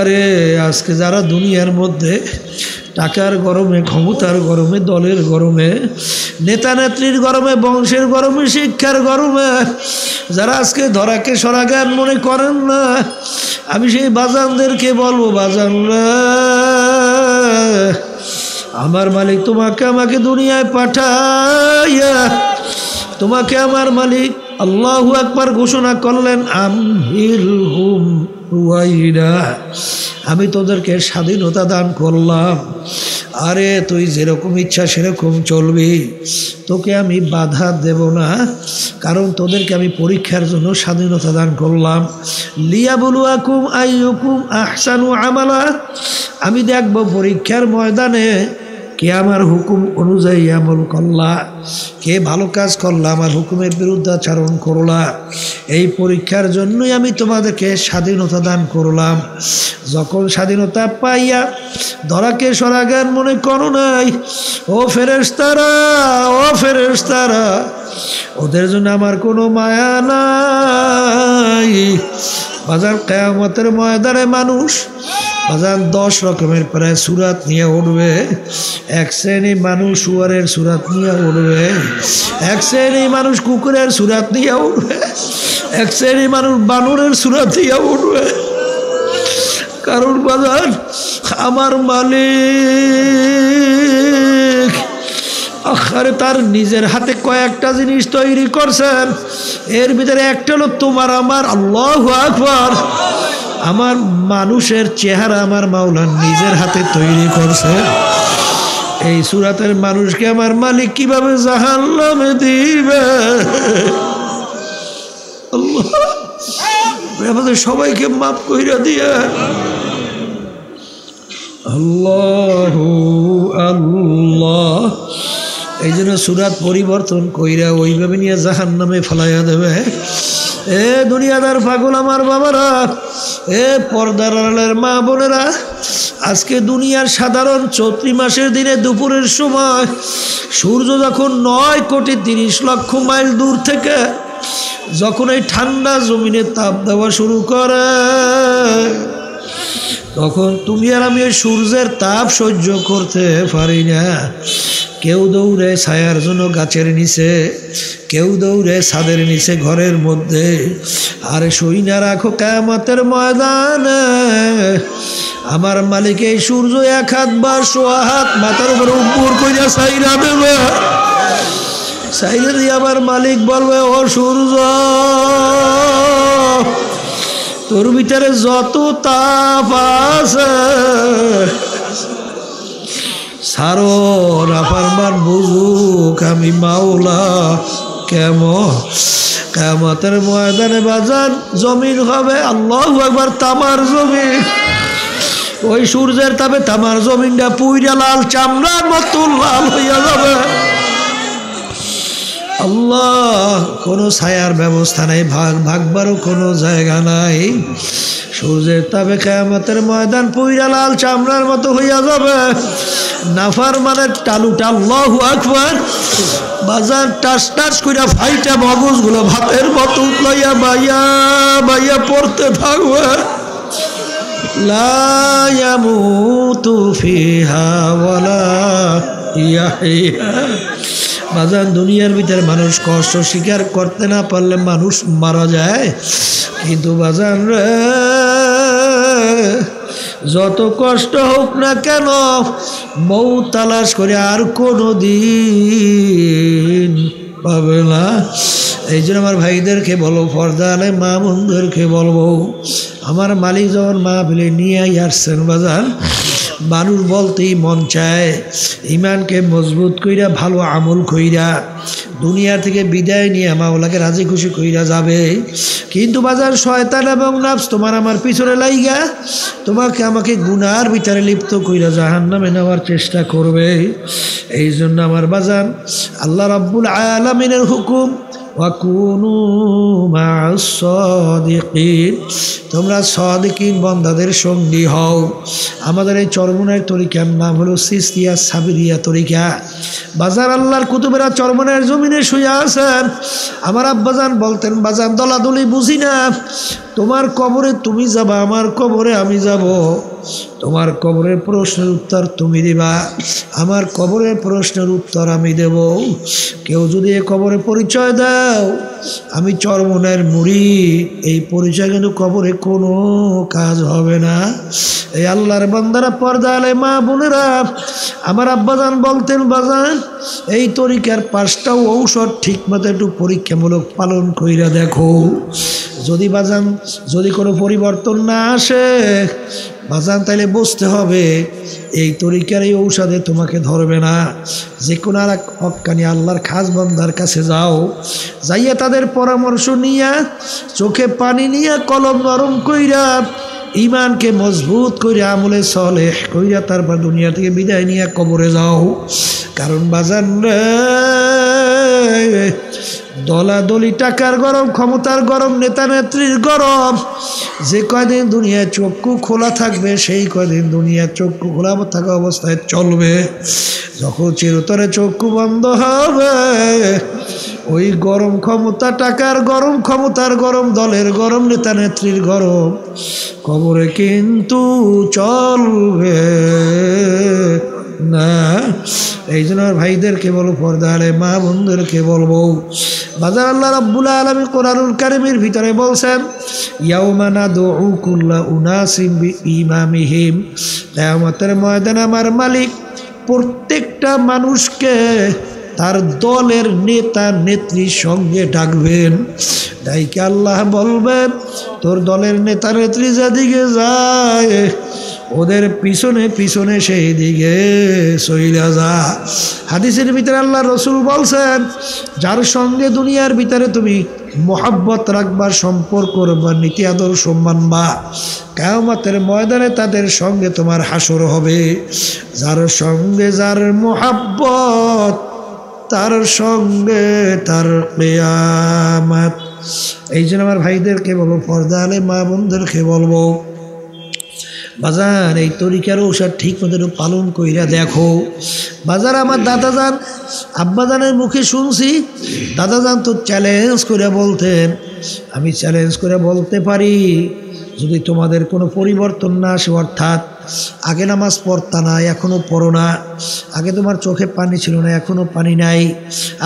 আরে আজকে যারা দুনিয়ার মধ্যে টাকার গরমে, ক্ষমতার গরমে, দলের গরমে, নেতা নেত্রীর গরমে, বংশের গরমে, শিক্ষার গরমে যারা আজকে ধরাকে সরাজ্ঞান মনে করেন না, আমি সেই বাজানদেরকে বলবো, বাজানরা আমার মালিক তোমাকে আমাকে দুনিয়ায় পাঠাইয়া তোমাকে আমার মালিক আল্লাহু আকবার ঘোষণা করলেন, আমহিলহুম রুয়াইদা, আমি তোদেরকে স্বাধীনতা দান করলাম। আরে তুই যেরকম ইচ্ছা সেরকম চলবি, তোকে আমি বাধা দেব না, কারণ তোদেরকে আমি পরীক্ষার জন্য স্বাধীনতা দান করলাম। লিয়াবলুয়াকুম আইয়ুকুম আহসানু আমালা, আমি দেখব পরীক্ষার ময়দানে কে আমার হুকুম অনুযায়ী আমল করলা, কে ভালো কাজ করলা, আমার হুকুমের বিরুদ্ধাচরণ করলা। এই পরীক্ষার জন্যই আমি তোমাদেরকে স্বাধীনতা দান করলাম। যখন স্বাধীনতা পাইয়া ধরাকে সরাজ্ঞান মনে করো নাই, ও ফেরেশতারা, ও ফেরেশতারা, ওদের জন্য আমার কোনো মায়া নাই। বাজার কিয়ামতের ময়দানে মানুষ বাজার 10 রকমের প্রায় সুরাত নিয়ে উঠবে। এক শ্রেণী মানুষ শুয়ারের সুরাত নিয়ে উঠবে, এক শ্রেণী মানুষ কুকুরের সুরাত নিয়ে উঠবে, এক শ্রেণী মানুষ বানরের সুরাত নিয়ে উঠবে। কারণ বাজার আমার মালিক আরে তার নিজের হাতে কয়েকটা জিনিস তৈরি করছেন, এর ভিতরে একটা হলো তোমার আমার। আল্লাহু আকবার। আমার মানুষের চেহারা আমার মাওলা নিজের হাতে তৈরি করছে। এই সুরাতের মানুষকে আমার মালিক কিভাবে জাহান্নামে দিবে, আল্লাহ আমাদের সবাইকে মাফ কইরা দিয়ে। আল্লাহু আল্লাহ। এই জন্য সুরাত পরিবর্তন কইরা ওইভাবে নিয়ে জাহান্নামে ফেলাইয়া দেবে। এ দুনিয়াদার পাগল আমার বাবারা, এ পর্দার আড়ালের মা বোনেরা, আজকে দুনিয়ার সাধারণ চৈত্র মাসের দিনে দুপুরের সময় সূর্য যখন 9,30,00,000 মাইল দূর থেকে যখন এই ঠান্ডা জমিনে তাপ দেওয়া শুরু করে, তখন তুমি আর আমি ওই সূর্যের তাপ সহ্য করতে পারি না। কেউ দৌড়ে ছায়ার জন্য গাছের নিচে, কেউ দৌড়ে ছাদের নিচে ঘরের মধ্যে। আর সই না রাখো কিয়ামতের ময়দানে আমার মালিক এই সূর্য 1 হাত বা 100 হাত মাথার উপরে উপর কইরা ছাইরা দেবে। ছাইরা দিয়ে আমার মালিক বলবে, ও সূর্য, তোর ভিতরে যত তাপ আছে সারো নাফরমান বুঝুক আমি মাওলা কেমন। কিয়ামতের ময়দানে বাজার জমিন হবে আল্লাহু আকবার তামার জমিন। ওই সূর্যের তাপে তামার জমিনটা পুইরা লাল চামড়ার মতো লাল হইয়া যাবে। আল্লাহ, কোনো ছায়ার ব্যবস্থা নাই, ভাগবারও কোনো জায়গা নাই। সূর্যের তাপে কিয়ামতের ময়দান পুইরা লাল চামড়ার মতো হইয়া যাবে। নাফরমানের টালুটা আল্লাহু আকবার বাজার টাস টাস কইরা ফাইটা মগজগুলো ভাতের মতো লইয়া বাইয়া বাইয়া পড়তে থাকবে। লা ইয়ামুতু ফিহা ওয়ালা ইয়াহইয়া। বাজার দুনিয়ার ভিতরে মানুষ কষ্ট স্বীকার করতে না পারলে মানুষ মারা যায়, কিন্তু বাজার রে যত কষ্ট হোক না কেন মৌত তালাশ করে আর কোনো দিন পাবে না। এই জন্য আমার ভাইদেরকে বলো, পর্দা আলে মা বোনদেরকে বলবো, আমার মালিক যখন মাহফিলে নিয়ে আসছেন বাজার, মানুষ বলতেই মন চায় ইমানকে মজবুত কইরা ভালো আমল কইরা দুনিয়া থেকে বিদায় নিয়ে মাওলাকে রাজি খুশি কইরা যাবে। কিন্তু বাজার শয়তান এবং নফস তোমার আমার পিছনে লাইগা তোমাকে আমাকে গুনার ভিতরে লিপ্ত কইরা জাহান্নামে নেওয়ার চেষ্টা করবে। এই জন্য আমার বাজার আল্লাহ রাব্বুল আলামিনের হুকুম ওয়াকুনু মা'আস সাদিকিন, তোমরা সাদিকিন বান্দাদের সঙ্গী হও। আমাদের এই চরমনের তরিকার নাম হলো সিস্তিয়া সাবিরিয়া তরিকা। বাজার আল্লাহর কুতুবেরা চরমনের জমিনে শুয়ে আছেন। আমার আব্বাজান বলতেন, বাজান দলাদলি বুঝি না, তোমার কবরে তুমি যাবা, আমার কবরে আমি যাব। তোমার কবরের প্রশ্নের উত্তর তুমি দিবা, আমার কবরের প্রশ্নের উত্তর আমি দেব। কেউ যদি এ কবরে পরিচয় দাও আমি চরমনের মুরিদ, এই পরিচয় কিন্তু কবরে কোনো কাজ হবে না। এই আল্লাহর বান্দারা, পর্দা আলে মা বোনেরা, আমার আব্বাজান বলতেন, বাজান এই তরিকার 5টা ঔষধ ঠিক মতো একটু পরীক্ষামূলক পালন কইরা দেখো। যদি বাজান যদি কোনো পরিবর্তন না আসে বাজান, তাইলে বুঝতে হবে এই তরিকার এই ঔষধে তোমাকে ধরবে না। যে কোনো আর এক হক্কানি আল্লাহর খাস বান্দার কাছে যাও, যাইয়া তাদের পরামর্শ নিয়া, চোখে পানি নিয়া, কলম নরম কইরা, ইমানকে মজবুত কইরা, আমলে সলেহ কইরা, তারপর দুনিয়া থেকে বিদায় নিয়ে কবরে যাও। কারণ বাজান দলাদলি, টাকার গরম, ক্ষমতার গরম, নেতা নেত্রীর গরম, যে কয়দিন দুনিয়ার চক্ষু খোলা থাকবে সেই কয়দিন দুনিয়ার চক্ষু খোলা থাকা অবস্থায় চলবে। যখন চিরতরে চক্ষু বন্ধ হবে, ওই গরম ক্ষমতা, টাকার গরম, ক্ষমতার গরম, দলের গরম, নেতা নেত্রীর গরম কবরে কিন্তু চলবে না। এই জন্য ভাইদেরকে বলবো, পর্দা আলে মা বোনদেরকে বলবো, বাজার আল্লাহ রাব্বুল আলামিন কোরআনুল কারীমের ভিতরে বলছেন, ইয়াউমা নাদউ কুল্লা উনাসিম বিইমামিহিম, কিয়ামতের ময়দানে আমার মালিক প্রত্যেকটা মানুষকে তার দলের নেতা নেত্রীর সঙ্গে ডাকবেন। ডাইকে আল্লাহ বলবেন, তোর দলের নেতা নেত্রী যেদিকে যায় ওদের পিছনে পিছনে সেই দিকে চইলা যা। হাদিসের ভিতরে আল্লাহ রসুল বলছেন, যার সঙ্গে দুনিয়ার ভিতরে তুমি মোহাব্বত রাখবার, সম্পর্ক রাখবার, নীতি আদর্শ মানবা, কিয়ামতের ময়দানে তাদের সঙ্গে তোমার হাসর হবে। যার সঙ্গে যার মোহাব্বত, তার সঙ্গে তার কিয়ামত। এই জন্য আমার ভাইদেরকে বলবো, পর্দা আলে মা বোনদেরকে বলবো, বাজার এই তরিকার ঔষধ ঠিক মতো পালন কইরা দেখো। বাজার আমার দাদাজান, আব্বাজানের মুখে শুনছি, দাদাজান তো চ্যালেঞ্জ করে বলতেন, আমি চ্যালেঞ্জ করে বলতে পারি, যদি তোমাদের কোনো পরিবর্তন না আসে, অর্থাৎ আগে নামাজ পড়তা না এখনও পড়ো না, আগে তোমার চোখে পানি ছিল না এখনও পানি নাই,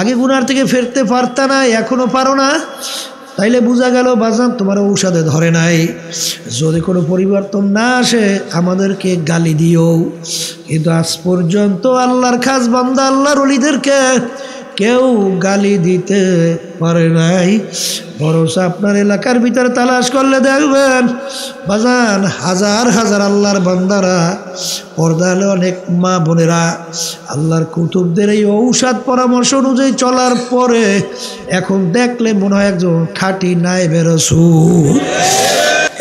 আগে গুনার থেকে ফিরতে পারতা না এখনও পারো না, তাইলে বোঝা গেল বাজান তোমার ঔষধে ধরে নাই। যদি কোনো পরিবর্তন না আসে আমাদেরকে গালি দিও, কিন্তু আজ পর্যন্ত আল্লাহর খাস বান্দা, আল্লাহর ওলিদেরকে কেউ গালি দিতে পারে নাই। বরং আপনার এলাকার ভিতরে তালাশ করলে দেখবেন বাজান হাজার হাজার আল্লাহর বান্দারা, পর্দা হলে অনেক মা বোনেরা আল্লাহর কুতুবদের এই ঔষধ পরামর্শ অনুযায়ী চলার পরে এখন দেখলে মনে হয় একজন খাঁটি নায়েবে রাসূল।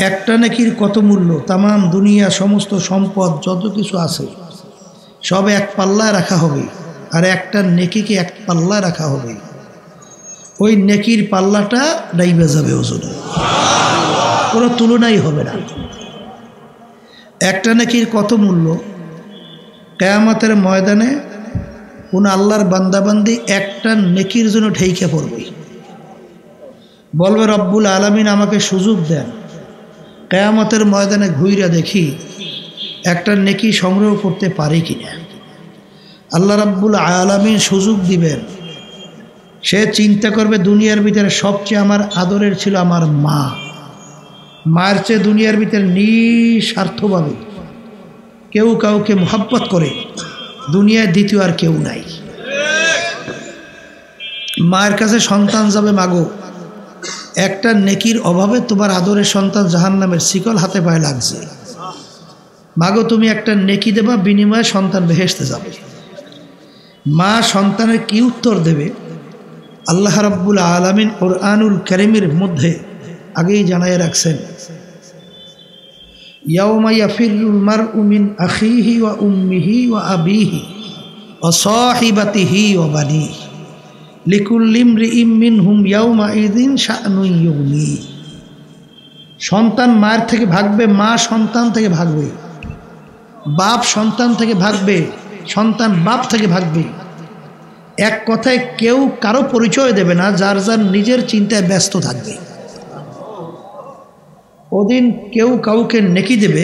একটা নেকির কত মূল্য! তামাম দুনিয়া, সমস্ত সম্পদ যত কিছু আছে সব এক পাল্লায় রাখা হবে, আর একটা নেকিকে এক পাল্লায় রাখা হবে। ওই নেকির পাল্লাটা ডাইবে যাবে ওজনে, কোনো তুলনাই হবে না। একটা নেকির কত মূল্য! কিয়ামতের ময়দানে কোন আল্লাহর বান্দাবান্দি একটা নেকির জন্য ঠেইকে পড়বে, বলবে রব্বুল আলামিন আমাকে সুযোগ দেন, কিয়ামতের ময়দানে ঘুইরা দেখি একটা নেকি সংগ্রহ করতে পারি কিনা। আল্লাহ রাব্বুল আলামিন সুযোগ দিবেন। সে চিন্তা করবে দুনিয়ার ভিতরে সবচেয়ে আমার আদরের ছিল আমার মা, মায়ের চেয়ে দুনিয়ার ভিতরে নিঃস্বার্থভাবে কেউ কাউকে মোহাব্বত করে, দুনিয়ায় দ্বিতীয় আর কেউ নাই। মায়ের কাছে সন্তান যাবে, মাগো একটা নেকির অভাবে তোমার আদরের সন্তান জাহান্নামের শিকল হাতে পায়ে লাগছে, মাগো তুমি একটা নেকি দেবা, বিনিময়ে সন্তান বেহেশতে যাবে। মা সন্তানের কি উত্তর দেবে আল্লাহ রাব্বুল আলামিন কুরআনুল কারীমের মধ্যে আগেই জানায় রাখছেন, ইয়াউমা ইয়াফিরুল মারউ মিন আখিহি ওয়া উম্মিহি ওয়া আবিহি ওয়া সাহিবাতিহি ওয়া বানিহি। লিকুল্লি ইমরিইম মিনহুম ইয়াউমাইযিন শাআনুন ইউগনি। সন্তান মায়ের থেকে ভাগবে, মা সন্তান থেকে ভাগবে, বাপ সন্তান থেকে ভাগবে, সন্তান বাপ থেকে ভাগবে। এক কথায় কেউ কারো পরিচয় দেবে না, যার যার নিজের চিন্তায় ব্যস্ত থাকবে। ওদিন কেউ কাউকে নেকি দেবে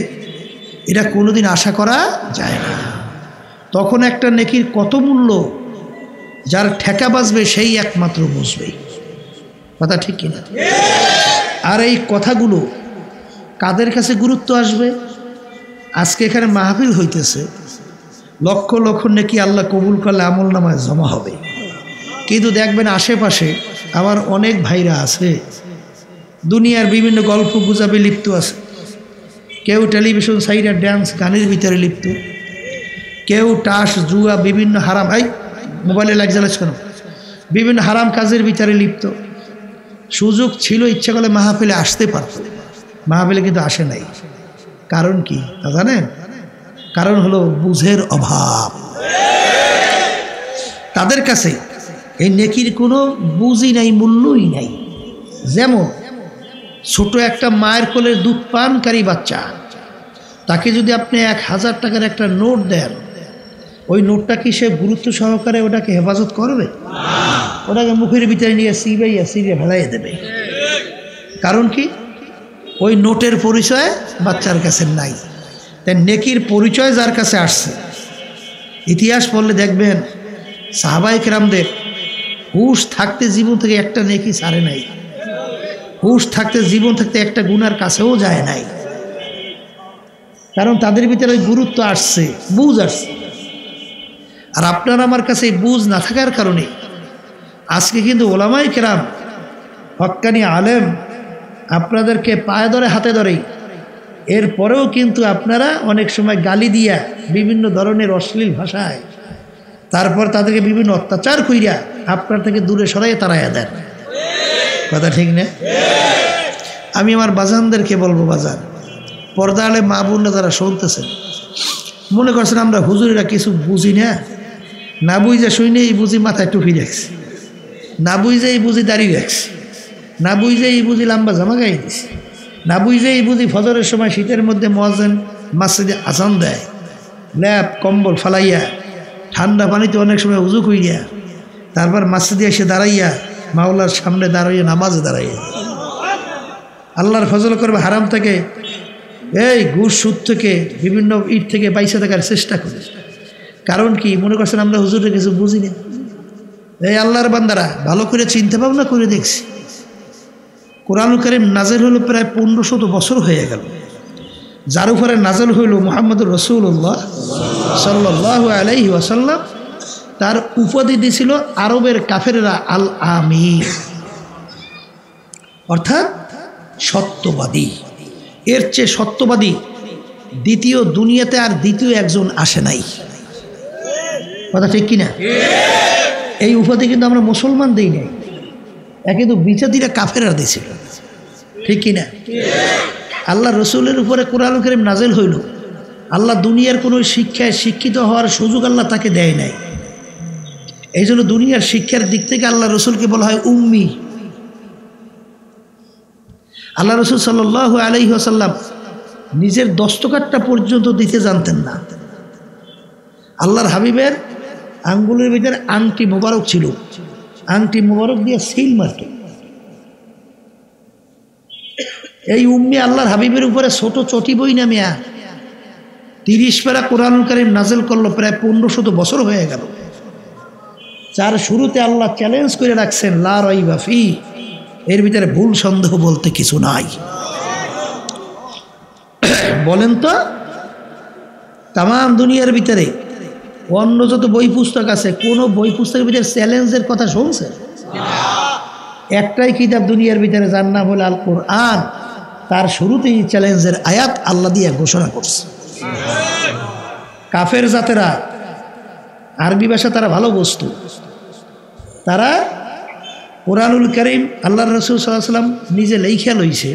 এটা কোনোদিন আশা করা যায় না। তখন একটা নেকির কত মূল্য যার ঠেকা বাজবে সেই একমাত্র বুঝবে। কথা ঠিক কিনা? আর এই কথাগুলো কাদের কাছে গুরুত্ব আসবে? আজকে এখানে মাহফিল হইতেছে, লক্ষ লক্ষ নেকি আল্লাহ কবুল করলে আমল নামায় জমা হবে। কিন্তু দেখবেন আশেপাশে আমার অনেক ভাইরা আছে দুনিয়ার বিভিন্ন গল্প গুজবে লিপ্ত আছে। কেউ টেলিভিশন সাইডে ড্যান্স গানের ভিতরে লিপ্ত, কেউ টাস জুয়া বিভিন্ন হারাম, মোবাইলে লাইট জ্বালাচ্ছ কেন, বিভিন্ন হারাম কাজের ভিতরে লিপ্ত। সুযোগ ছিল, ইচ্ছা করলে মাহফিলে আসতে পারত, মাহফিলে কিন্তু আসে নাই। কারণ কি তা জানেন? কারণ হলো বুঝের অভাব। তাদের কাছে এই নেকির কোনো বুঝই নাই, মূল্যই নাই। যেমন ছোট একটা মায়ের কোলের দুধ পানকারী বাচ্চা, তাকে যদি আপনি 1000 টাকার একটা নোট দেন, ওই নোটটা কি সে গুরুত্ব সহকারে ওটাকে হেফাজত করবে? ওটাকে মুখের ভিতরে নিয়ে সিবে ভেলাই দেবে। কারণ কি? ওই নোটের পরিচয় বাচ্চার কাছে নাই। তাই নেকির পরিচয় যার কাছে আসছে, ইতিহাস পড়লে দেখবেন সাহাবায়ে কেরামদের হুশ থাকতে জীবন থেকে একটা নেকি ছাড়ে নাই, হুশ থাকতে জীবন থাকতে একটা গুনার কাছেও যায় নাই। কারণ তাদের ভিতরে ওই গুরুত্ব আসছে, বুঝ আসছে। আর আপনার আমার কাছে এই বুঝ না থাকার কারণে আজকে কিন্তু ওলামায়ে কেরাম, হক্কানি আলেম আপনাদেরকে পায়ে ধরে হাতে ধরেই, এরপরেও কিন্তু আপনারা অনেক সময় গালি দিয়া বিভিন্ন ধরনের অশ্লীল ভাষায়, তারপর তাদেরকে বিভিন্ন অত্যাচার কইরা আপনার থেকে দূরে সরাইয়া তাড়াইয়া দেন। কথা ঠিক না? আমি আমার বাজানদেরকে বলবো, বাজান পর্দা আলে মা বোনরা যারা শুনতেছেন, মনে করছেন আমরা হুজুরেরা কিছু বুঝি না, না বুঝে শুনে এই বুঝি মাথায় টুপি রাখছি, না বুঝে এই বুঝি দাঁড়িয়ে রাখছি, না বুঝে এই বুঝি লম্বা জামা গায়ে দিছি, না বুঝে এই বুঝি ফজরের সময় শীতের মধ্যে মুয়াজ্জিন মসজিদে আজান দেয়, ল্যাপ কম্বল ফালাইয়া ঠান্ডা পানিতে অনেক সময় উজু কইরা তারপর মসজিদে এসে দাঁড়াইয়া মাওলার সামনে দাঁড়াইয়া নামাজে দাঁড়াইয়া আল্লাহর ফজল করবে, হারাম থেকে এই ঘুষ সুদ থেকে বিভিন্ন ইট থেকে বাইসে থাকার চেষ্টা করে। কারণ কি? মনে করছেন আমরা হুজুরের কিছু বুঝি না। এই আল্লাহর বান্দারা ভালো করে চিন্তা ভাবনা করে দেখছি, কোরআনুল কারীম নাযিল হলো প্রায় 1500 বছর হয়ে গেল। যার উপরে নাযিল হইল মুহাম্মদুর রাসূলুল্লাহ সাল্লাল্লাহু আলাইহি ওয়াসাল্লাম, তার উপাধি দিয়েছিল আরবের কাফেররা আল আমিন, অর্থাৎ সত্যবাদী। এর চেয়ে সত্যবাদী দ্বিতীয় দুনিয়াতে আর দ্বিতীয় একজন আসে নাই। কথা ঠিক কিনা? এই উপাধি কিন্তু আমরা মুসলমান দিই নাই, একে তো বিচারীরা কাফেররা দিয়েছিল। ঠিক কিনা? আল্লাহ রসুলের উপরে কোরআনুল কারীম নাযিল হইল, আল্লাহ দুনিয়ার কোনো শিক্ষায় শিক্ষিত হওয়ার সুযোগ আল্লাহ তাকে দেয় নাই। এই জন্য দুনিয়ার শিক্ষার দিক থেকে আল্লাহ রসুলকে বলা হয় উম্মি। আল্লাহ রসুল সাল্লাল্লাহু আলাইহি ওয়াসাল্লাম নিজের দস্তখতটা পর্যন্ত দিতে জানতেন না। আল্লাহর হাবিবের আঙ্গুলের ভিতরে আংটি মোবারক ছিল, আংটি মোবারক দিয়ে সিল মারত। এই উম্মি আল্লাহর হাবিবের উপরে ছোট চটি বই নামিয়া 30 পারা কোরআনুল কারীম নাযিল করলো, প্রায় 1500 বছর হয়ে গেল। যার শুরুতে আল্লাহ চ্যালেঞ্জ করে রাখছেন লা রাইবা ফি, এর ভিতরে ভুল সন্দেহ বলতে কিছু নাই। বলেন তো, তাম দুনিয়ার ভিতরে অন্য যত বই পুস্তক আছে, কোন বই পুস্তকের ভিতরে চ্যালেঞ্জের কথা শুনছে? একটাই কিতাব দুনিয়ার ভিতরে, যার নাম হলো আল কোরআন। তার শুরুতেই চ্যালেঞ্জের আয়াত আল্লাহ দিয়ে ঘোষণা করছে। কাফের জাতেরা আরবি ভাষা তারা ভালো বস্তু, তারা কোরআনুল কারীম আল্লাহ রসুল সাল্লাল্লাহু আলাইহি ওয়াসাল্লাম নিজে লেখা লইছে,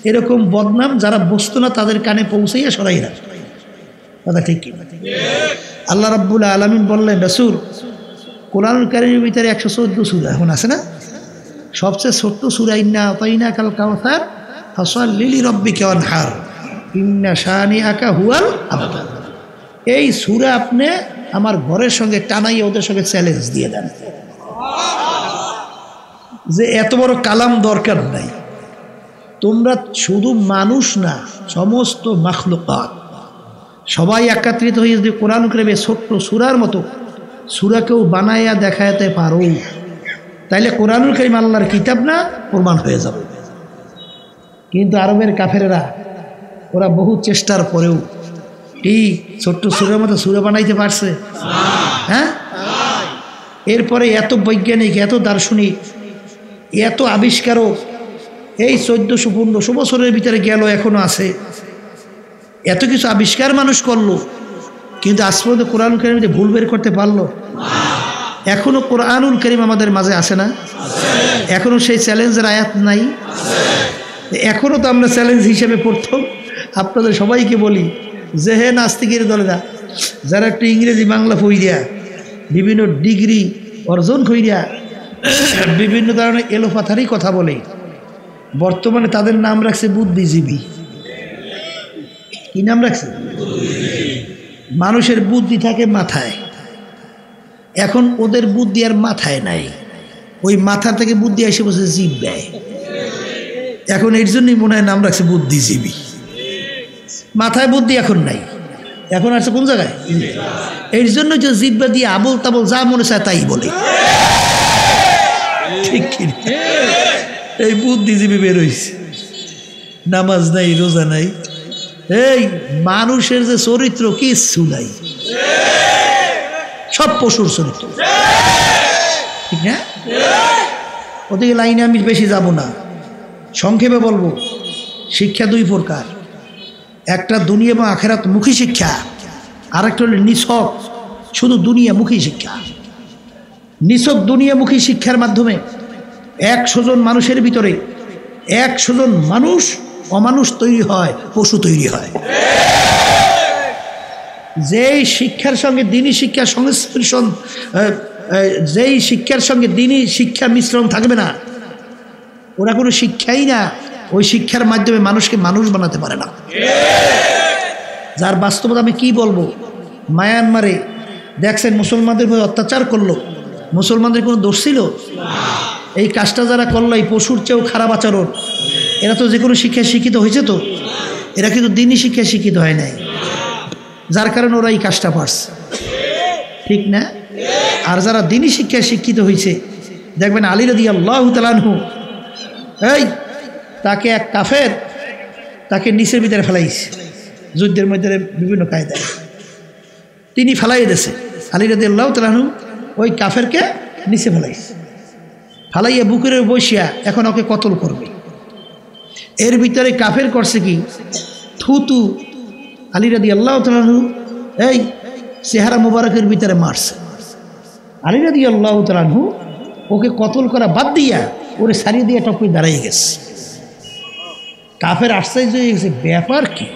এরকম বদনাম যারা বস্তু না তাদের কানে পৌঁছাইয়া সরাই রাখে। কথা ঠিক কি? আল্লাহ রাব্বুল আলামিন বললেন, রাসূল কোরআনুল কারীমের ভিতরে 114 সূরা এখন আছে না? সবচেয়ে ছোট্ট সূরা ইন্না আতাইনাকাল কাউসার ফাসাল্লি লিরাব্বিকা ওয়ানহার ইন্না শানিআকা হুয়াল আবতার। এই সূরা আপনি আমার ঘরের সঙ্গে টানাই ওদের সঙ্গে চ্যালেঞ্জ দিয়ে দেন যে এত বড় কালাম দরকার নাই। তোমরা শুধু মানুষ না, সমস্ত মাখলুকাত সবাই একত্রিত হয়ে যদি কোরআন কারীমে ছোট্ট সূরার মতো সূরাকেও বানাইয়া দেখাতে পারো, তাইলে কোরআনুল কারীম আল্লাহর কিতাব না প্রমাণ হয়ে যাবে। কিন্তু আরবের কাফেরেরা ওরা বহু চেষ্টার পরেও এই ছোট্ট সূরার মতো সূরা বানাইতে পারছে? হ্যাঁ। এরপরে এত বৈজ্ঞানিক, এত দার্শনিক, এত আবিষ্কারক এই 1400-1500 বছরের ভিতরে গেল, এখনো আছে। এত কিছু আবিষ্কার মানুষ করলো, কিন্তু আজ পর্যন্ত কোরআনুল কারীমে ভুল বের করতে পারলো? এখনো কোরআনুল কারীম আমাদের মাঝে আছে না? এখনো সেই চ্যালেঞ্জের আয়াত নাই? এখনো তো আমরা চ্যালেঞ্জ হিসেবে প্রথম আপনাদের সবাইকে বলি যে হে নাস্তিকের দলেরা, যারা একটু ইংরেজি বাংলা পড়িয়া বিভিন্ন ডিগ্রি অর্জন করিয়া বিভিন্ন ধরনের এলোপাথারি কথা বলে, বর্তমানে তাদের নাম রাখছে বুদ্ধিজীবী। কি নাম রাখছে? মানুষের বুদ্ধি থাকে মাথায়, এখন ওদের বুদ্ধি আর মাথায় নাই, ওই মাথা থেকে বুদ্ধি এসে বসে জিভ্যায়। এখন এর জন্যই মনে হয় নাম রাখছে বুদ্ধিজীবী। মাথায় বুদ্ধি এখন নাই, এখন আছে কোন জায়গায়? এর জন্য যে জিভ্যা দিয়ে আবল তাবল যা মনে চায় তাই বলে। ঠিক কি? এই বুদ্ধিজীবী বের হইছে, নামাজ নাই, রোজা নাই, এই মানুষের যে চরিত্র কিচ্ছু নাই, সব পশুর চরিত্র। ঠিক না? ওদিকে লাইনে আমি বেশি যাব না, সংক্ষেপে বলবো। শিক্ষা দুই প্রকার, একটা দুনিয়া এবং আখেরাত মুখী শিক্ষা, আর একটা হলো নিছক শুধু দুনিয়ামুখী শিক্ষা। নিছক দুনিয়ামুখী শিক্ষার মাধ্যমে 100 জন মানুষের ভিতরে 100 জন মানুষ অমানুষ তৈরি হয়, পশু তৈরি হয়। যেই শিক্ষার সঙ্গে দিনী শিক্ষার সংমিশ্রণ, যেই শিক্ষার সঙ্গে দিনী শিক্ষার মিশ্রণ থাকবে না, ওরা কোনো শিক্ষাই না। ওই শিক্ষার মাধ্যমে মানুষকে মানুষ বানাতে পারে না। যার বাস্তবতা আমি কি বলবো, মায়ানমারে দেখছেন মুসলমানদের উপর অত্যাচার করলো, মুসলমানদের কোনো দোষ ছিল? এই কাজটা যারা করলো, এই পশুর চেয়েও খারাপ আচরণ, এরা তো যে কোনো শিক্ষায় শিক্ষিত হয়েছে, তো এরা কিন্তু দিনই শিক্ষায় শিক্ষিত হয় নাই, যার কারণে ওরা এই কাজটা পারছে। ঠিক না? আর যারা দিনই শিক্ষায় শিক্ষিত হয়েছে, দেখবেন আলী রাদিয়াল্লাহু তাআলা আনহু, এই তাকে এক কাফের তাকে নিচের ভিতরে ফেলাইছে, যুদ্ধের মধ্যে বিভিন্ন কায়দায় তিনি ফেলাই দিয়েছে। আলী রাদিয়াল্লাহু তাআলা আনহু ওই কাফেরকে নিচে ফেলাইছে, ফালাইয়া বুকের বসিয়া এখন ওকে কতল করবে। এর ভিতরে কাফের করছে কি, থুতু আলী রাদিয়াল্লাহু তাআলা আনহু এই চেহারা মুবারকের ভিতরে মারছে। আলী রাদিয়াল্লাহু তাআলা আনহু ওকে কতল করা বাদ দিয়া ওরে সারিয়ে দিয়ে টপকে দাঁড়াই গেছে। কাফের আশ্চর্য হয়ে গেছে, ব্যাপার কি?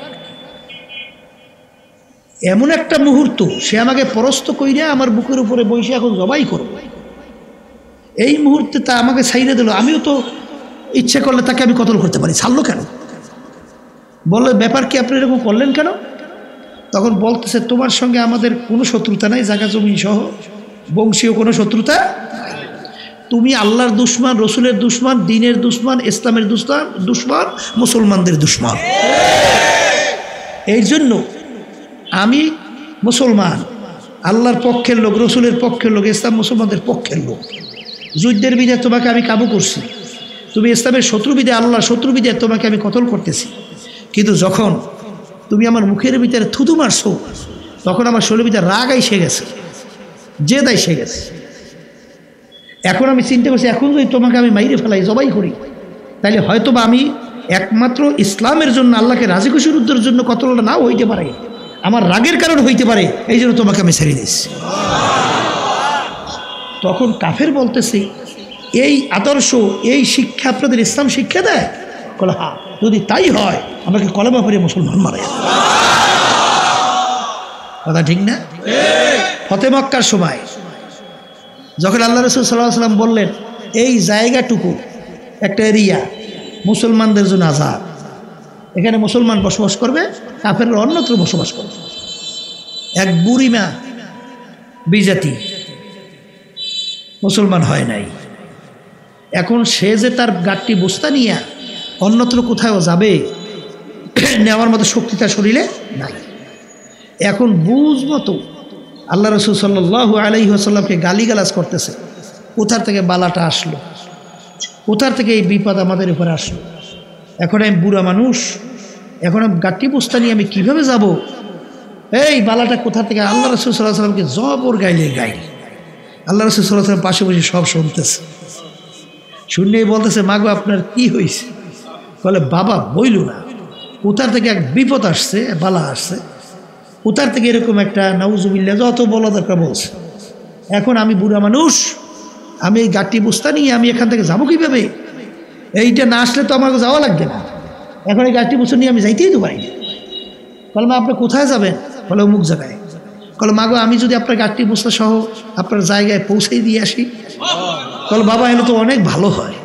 এমন একটা মুহূর্ত, সে আমাকে পরস্ত কইরা আমার বুকের উপরে বসে এখন জবাই করবে, এই মুহূর্তে তা আমাকে ছাইড়ে দিল। আমিও তো ইচ্ছে করলে তাকে আমি কতল করতে পারি, ছাড়লো কেন? বললো ব্যাপার কি, আপনি এরকম করলেন কেন? তখন বলতেছে, তোমার সঙ্গে আমাদের কোনো শত্রুতা নাই, জায়গা জমি সহ বংশীয় কোনো শত্রুতা। তুমি আল্লাহর দুশমান, রসুলের দুশমান, দ্বীনের দুশমান, ইসলামের দুশমান, মুসলমানদের দুশমান। এই জন্য আমি মুসলমান, আল্লাহর পক্ষের লোক, রসুলের পক্ষের লোক, ইসলাম মুসলমানদের পক্ষের লোক। যুদ্ধের বিধায় তোমাকে আমি কাবু করছি, তুমি ইসলামের শত্রুবিদে, আল্লাহর শত্রুবিদে তোমাকে আমি কতল করতেছি। কিন্তু যখন তুমি আমার মুখের ভিতরে থুতু মারছো, তখন আমার শরীরের ভিতরে রাগ আইসে গেছে, জেদ আইসে গেছে। এখন আমি চিন্তা করছি, এখন যদি তোমাকে আমি মাইরে ফেলাই, জবাই করি, তাইলে হয়তো বা আমি একমাত্র ইসলামের জন্য, আল্লাহকে রাজি খুশির উদ্দেশ্যের জন্য কতলটা নাও হইতে পারে, আমার রাগের কারণ হইতে পারে, এই জন্য তোমাকে আমি ছেড়ে দিচ্ছি। তখন কাফের বলতেছে, এই আদর্শ, এই শিক্ষা আপনাদের ইসলাম শিক্ষা দেয়? বলে হ্যাঁ, যদি তাই হয় আমাকে কলেমা পড়ে মুসলমান মারে। কথা ঠিক না? ফতে মক্কার সময় যখন আল্লাহ রাসূল সাল্লাল্লাহু আলাইহি ওয়াসাল্লাম বললেন এই জায়গাটুকু একটা এরিয়া মুসলমানদের জন্য আযাব, এখানে মুসলমান বসবাস করবে, কাফেররা অন্যত্র বসবাস করবে। এক বুড়িমা বিজাতি মুসলমান হয় নাই, এখন সে যে তার গাট্টি বস্তা নিয়ে অন্যত্র কোথাও যাবে নেওয়ার মতো শক্তি তার শরীরে নাই। এখন বুঝ মতো আল্লাহ রাসূল সাল্লাল্লাহু আলাইহি ওয়াসাল্লামকে গালিগালাজ করতেছে, কোথার থেকে বালাটা আসলো, কোথার থেকে এই বিপদ আমাদের উপরে আসলো। এখন আমি বুড়া মানুষ, এখন আমি গাট্টি বস্তা নিয়ে আমি কীভাবে যাব, এই বালাটা কোথা থেকে? আল্লাহ রাসূল সাল্লাল্লাহু আলাইহি ওয়াসাল্লামকে জবর গাইলে গাইল। আল্লাহ রাসূল সাল্লাল্লাহু আলাইহি ওয়াসাল্লাম পাশে বসে সব শুনতেছে, শুনেই বলতেছে মাগো আপনার কি হয়েছে? বলে বাবা বইল না, কোথার থেকে এক বিপদ আসছে, বালা আসছে, কোথার থেকে এরকম একটা নাউজুবিল্লাহ যত বলা দরকার বলছে। এখন আমি বুড়া মানুষ, আমি এই গাট্টি বস্তা নিয়ে আমি এখান থেকে যাবো কীভাবে? এইটা না আসলে তো আমাকে যাওয়া লাগবে না, এখন এই গাট্টি বস্তা নিয়ে আমি যাইতেই তো পারি না। বলে মা আপনি কোথায় যাবেন? বলে অমুক জায়গায়। বলে মাগো আমি যদি আপনার গাট্টি বস্তা সহ আপনার জায়গায় পৌঁছেই দিয়ে আসি? বলে বাবা এলে তো অনেক ভালো হয়।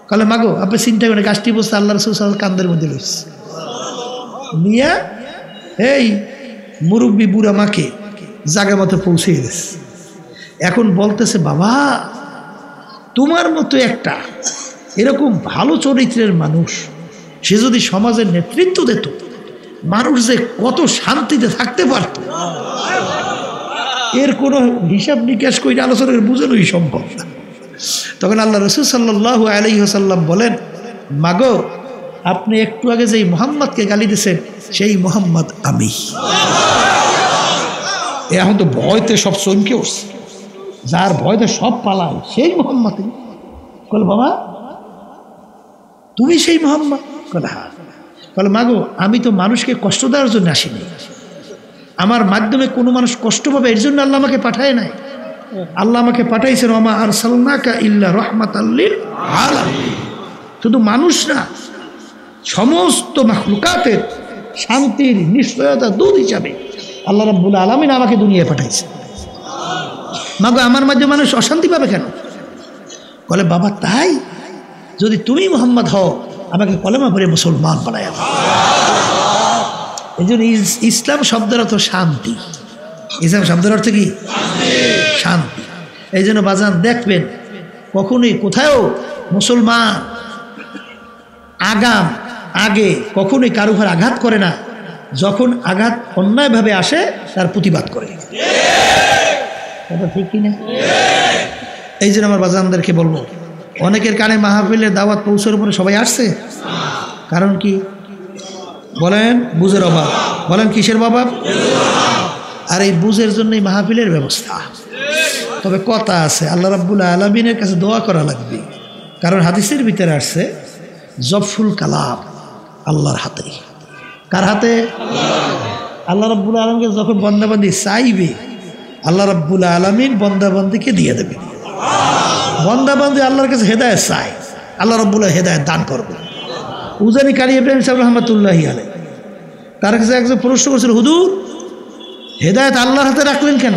বলে মাগো আপনি চিন্তা করেন, গাছটি বস্তা আল্লাহ রাসূল সাল্লাল্লাহু আলাইহি ওয়াসাল্লাম কান্দের মধ্যে লইছে নিয়ে এই মুরব্বী বুড়া মাকে জায়গা মতো পৌঁছে গেছে। এখন বলতেছে বাবা তোমার মতো একটা এরকম ভালো চরিত্রের মানুষ সে যদি সমাজের নেতৃত্ব দিত, মানুষ যে কত শান্তিতে থাকতে পারত, এর কোনো হিসাব নিকাশ করে আলোচনা করে বোঝানোই সম্ভব না। তখন আল্লাহ রাসূল সাল্লাল্লাহু আলাইহি ওয়াসাল্লাম বলেন মাগো আপনি একটু আগে যেই মুহাম্মদকে গালি দিয়েছেন সেই মুহাম্মদ আমি। এখন তো ভয়তে সব চমকে উঠছে, যার ভয়তে সব পালায় সেই মুহাম্মদ। বলে বাবা তুমি সেই মুহাম্মদ? বলে হ্যাঁ। বলে মাগো আমি তো মানুষকে কষ্ট দেওয়ার জন্য আসিনি, আমার মাধ্যমে কোনো মানুষ কষ্ট পাবে এর জন্য আল্লাহ আমাকে পাঠায় নাই। আল্লাহ আমাকে পাঠাইছেন ওমা আরসালনাকা ইল্লা রাহমাতাল লিল আলামিন, শুধু মানুষ না সমস্ত মাখলুকাতের শান্তির নিশ্চয়তা দূত হিসাবে আল্লাহ রাব্বুল আলামিন আমাকে দুনিয়ায় পাঠাইছে। মাগো আমার মাঝে মানুষ অশান্তি পাবে কেন? বলে বাবা তাই, যদি তুমি মুহাম্মদ হও আমাকে কলেমা পড়ে মুসলমান বানায় দাও। এই জন্য ইসলাম শব্দের অর্থ শান্তি। ইসলাম শব্দের অর্থ কি? শান্তি। এই জন্য বাজান দেখবেন কখনোই কোথাও মুসলমান আগে কখনোই কারো ঘর আঘাত করে না, যখন আঘাত অন্যায়ভাবে আসে তার প্রতিবাদ করে। কথা ঠিক কিনা? এই জন্য আমার বাজানদেরকে বলবো, অনেকের কানে মাহফিলের দাওয়াত পৌঁছার উপরে সবাই আসছে, কারণ কি বলেন? বুঝের অভাব। বলেন কিসের অভাব? আর এই বুঝের জন্যই মাহফিলের ব্যবস্থা। তবে কথা আছে, আল্লাহ রাব্বুল আলামিনের কাছে দোয়া করা লাগবে, কারণ হাদিসের ভিতরে আসছে জফুল কালাম আল্লাহর হাতে। কার হাতে? আল্লাহ রাব্বুল আলামিনকে যখন বন্দাবান্দি চাইবে আল্লাহ রাব্বুল আলামিন বন্দাবান্দিকে দিয়ে দেবে। বন্দাবান্দি আল্লাহর কাছে হেদায়েত চায়, আল্লাহ রাব্বুল হেদায়েত দান করবে। উজানি কারি ইব্রাহিম সাহেব রহমাতুল্লাহি আলাইহি, তার কাছে একজন প্রশ্ন করেছিল, হুজুর হেদায়েত আল্লাহর হাতে রাখলেন কেন?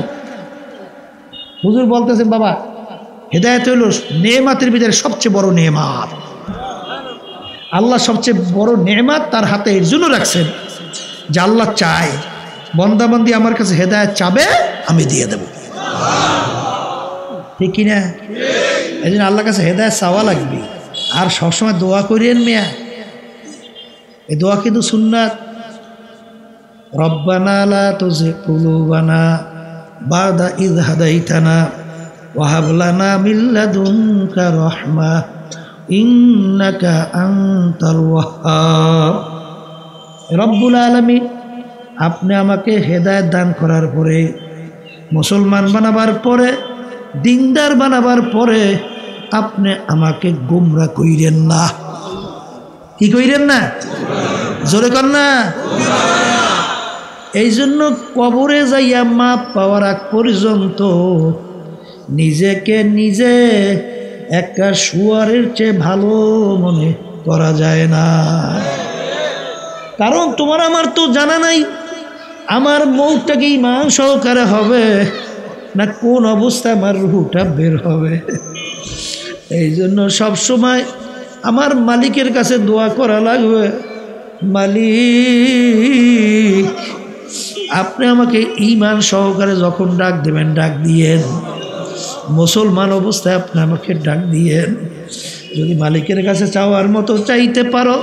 হুজুর বলতেছেন বাবা হেদায়েত হইল নেমাতের ভিতরে সবচেয়ে বড় নেমাত। আল্লাহ সবচেয়ে বড় নেমাত তার হাতে এর জন্য রাখছেন যে আল্লাহ চায় বন্দাবন্দি আমার কাছে হেদায়েত চাবে আমি দিয়ে দেব। ঠিক কিনা? এই জন্য আল্লাহর কাছে হেদায়েত চাওয়া লাগবে। আর সবসময় দোয়া করিয়েন মেয়া, এই দোয়া কিন্তু সুন্নাত। রব্বানা লা তুযিগ কুলুবানা বাদা ইয হাদাইতানা ওয়া হাব লানা মিন লাদুনকা রাহমাহ ইন্নাকা আনতাল ওয়াহ্হাব। রব্বুল আলামিন আপনি আমাকে হেদায়েত দান করার পরে, মুসলমান বানাবার পরে, দিনদার বানাবার পরে আপনি আমাকে গোমরা কইরেন না। কি কইরেন না? জোরে কর না। এই জন্য কবরে যাইয়া মাপ পাওয়ার আগ পর্যন্ত নিজেকে নিজে একটা শুয়ারের চেয়ে ভালো মনে করা যায় না। কারণ তোমার আমার তো জানা নাই আমার মৌতটা কি ঈমান সহকারে হবে না কোন অবস্থায় আমার রুহটা বের হবে। এই জন্য সবসময় আমার মালিকের কাছে দোয়া করা লাগবে, মালিক আপনি আমাকে ঈমান সহকারে যখন ডাক দেবেন ডাক দিয়েন, মুসলমান অবস্থায় আপনি আমাকে ডাক দিয়েন। যদি মালিকের কাছে চাওয়ার মতো চাইতে পারো,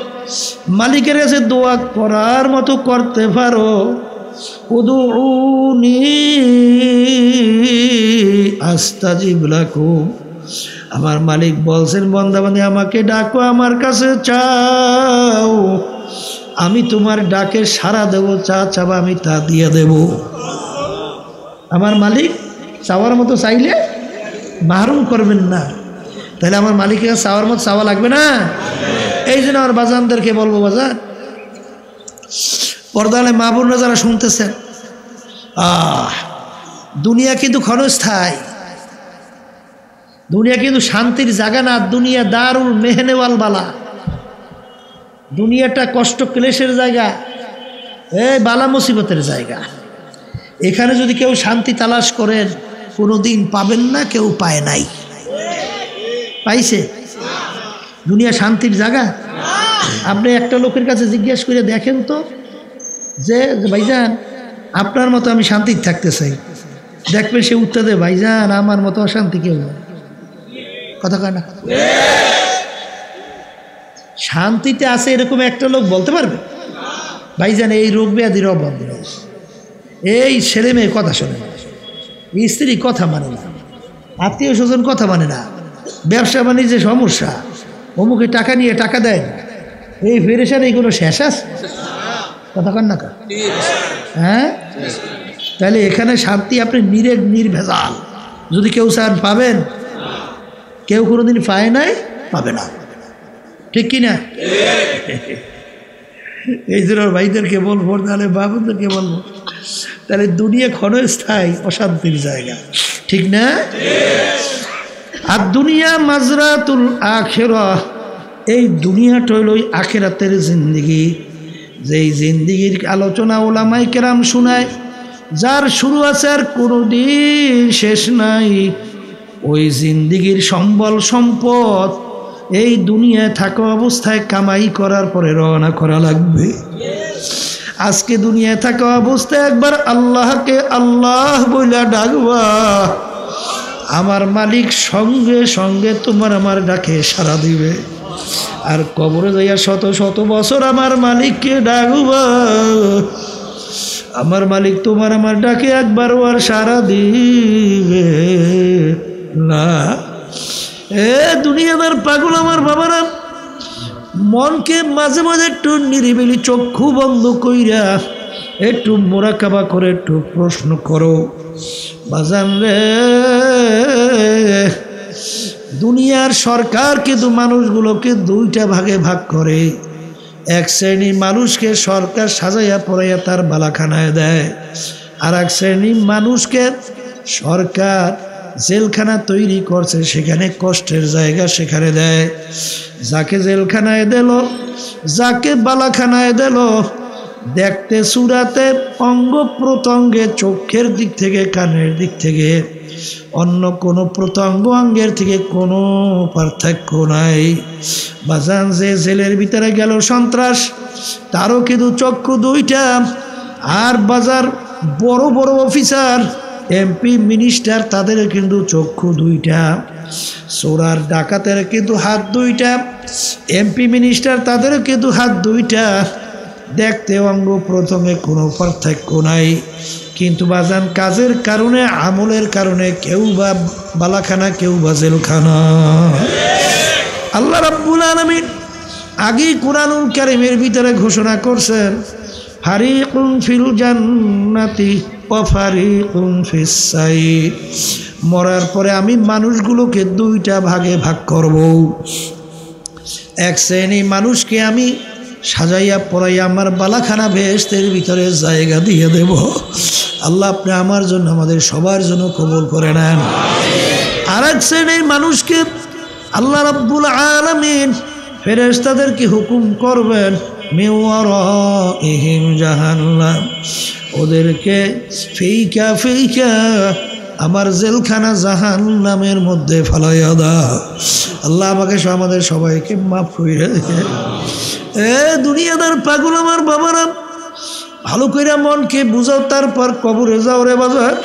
মালিকের কাছে দোয়া করার মতো করতে পারো, উদউনি আস্তাজিব লাকুম, আমার মালিক বলছেন বান্দাবান্দি আমাকে ডাকো, আমার কাছে চাও, আমি তোমার ডাকে সাড়া দেব, চা চাবা আমি তা দিয়ে দেব। আমার মালিক চাওয়ার মতো চাইলে মাহরুম করবেন না। তাহলে আমার মালিকের চাওয়ার মতো চাওয়া লাগবে না। এই জন্য আমার বাজানদেরকে বলবো, বাজান পর্দালে মা বোনরা যারা শুনতেছেন, দুনিয়া কিন্তু ক্ষণস্থায়ী, দুনিয়া কিন্তু শান্তির জায়গা না, দুনিয়া দারুল মেহনেওয়াল বালা, দুনিয়াটা কষ্ট ক্লেশের জায়গা, এই বালা মুসিবতের জায়গা। এখানে যদি কেউ শান্তি তালাশ করেন কোনোদিন পাবেন না, কেউ পায় নাই। পাইছে? দুনিয়া শান্তির জায়গা? আপনি একটা লোকের কাছে জিজ্ঞেস করে দেখেন তো যে ভাইজান আপনার মতো আমি শান্তিতে থাকতে চাই, দেখবে সে উত্তর দেবে ভাইজান আমার মতো অশান্তি কেউ না। কথা কয় না? শান্তিতে আছে এরকম একটা লোক বলতে পারবে ভাইজান এই রোগ ব্যাধির অভাব, এই ছেলে মেয়ে কথা শোনে না, স্ত্রী কথা মানে না, আত্মীয় স্বজন কথা মানে না, ব্যবসা বাণিজ্যে সমস্যা, অমুকে টাকা নিয়ে টাকা দেয়, এই ফেরেশান এই কোনো শেষ আছে? কথা কন না? হ্যাঁ, তাহলে এখানে শান্তি আপনি নির্ভেজাল যদি কেউ চান পাবেন, কেউ কোনোদিন পায় নাই, পাবে না, ঠিক কিনা? এই জন্য ভাইদেরকে বলবো, তাহলে বাবুদেরকে বলবো, তাহলে দুনিয়া ক্ষণস্থায়ী অশান্তির জায়গা, ঠিক না? আর দুনিয়া মাজরাতুল আখিরাহ, এই দুনিয়াটা হইল ওই আখিরাতের জিন্দিগি, যেই জিন্দিগির আলোচনা ওলামায়ে কেরাম শোনায়, যার শুরু আছে আর কোনোদিন শেষ নাই। ওই জিন্দিগির সম্বল সম্পদ এই দুনিয়ায় থাকা অবস্থায় কামাই করার পরে রওনা করা লাগবে। আজকে দুনিয়ায় থাকা অবস্থায় একবার আল্লাহকে আল্লাহ বইলা ডাকবা, আমার মালিক সঙ্গে সঙ্গে তোমার আমার ডাকে সাড়া দিবে। আর কবরে যাইয়া শত শত বছর আমার মালিককে ডাকবা, আমার মালিক তোমার আমার ডাকে একবারও আর সাড়া দিবে না। এ দুনিয়াদার পাগল আমার বাবারা, মনকে মাঝে মাঝে একটু নিরিবিলি চক্ষু বন্ধ কইরা একটু মোরাকাবা করে একটু প্রশ্ন করো, বাজান রে, দুনিয়ার সরকার কিন্তু মানুষগুলোকে দুইটা ভাগে ভাগ করে। এক শ্রেণীর মানুষকে সরকার সাজাইয়া পড়াইয়া তার বালাখানায় দেয়, আর এক শ্রেণীর মানুষকে সরকার জেলখানা তৈরি করছে, সেখানে কষ্টের জায়গা সেখানে দেয়। যাকে জেলখানায় দিল, যাকে বালাখানায় দিল, দেখতে সুরাতে অঙ্গ প্রত্যঙ্গে, চোখের দিক থেকে কানের দিক থেকে অন্য কোনো প্রত্যঙ্গ অঙ্গের থেকে কোনো পার্থক্য নাই। বাজান যে জেলের ভিতরে গেল সন্ত্রাস, তারও কিন্তু চক্ষু দুইটা। আর বাজার বড় বড় অফিসার, এমপি মিনিস্টার, তাদের কিন্তু চক্ষু দুইটা। চোরার ডাকাতের কিন্তু হাত দুইটা, এমপি মিনিস্টার তাদেরও কিন্তু হাত দুইটা। দেখতে অঙ্গ প্রথমে কোনো পার্থক্য নাই, কিন্তু বাজান কাজের কারণে, আমলের কারণে কেউ বা বালাখানা, কেউ বা জেলখানা। আল্লাহ রাব্বুল আলামিন আগেই কুরআনুল কারীমের ভিতরে ঘোষণা করছেন, ফারিকুন ফিল জান্নাতি ওয়া ফারিকুন ফিস সাইর। মরার পরে আমি মানুষগুলোকে দুইটা ভাগে ভাগ করব। এক শ্রেণী মানুষকে আমি সাজাইয়া পড়াইয়া আমার বালাখানা বেহেশতের ভিতরে জায়গা দিয়ে দেব। আল্লাহ আপনি আমার জন্য, আমাদের সবার জন্য কবুল করে নেন। আর এক শ্রেণীর মানুষকে আল্লাহ রাব্বুল আলামিন ফেরেশতাদেরকে হুকুম করবেন, মিন ওয়ারাইহিম জাহান্নাম, ওদেরকে ফিকা ফিকা আমার জেলখানা জাহান্নামের মধ্যে ফালাইয়া দাও। আল্লাহ আমাকে আমাদের সবাইকে মাফ করে দেয়। দুনিয়াদার পাগল আমার বাবারা, ভালো করে মনকে বুঝাও, তারপর কবরে যাও রে বাজার।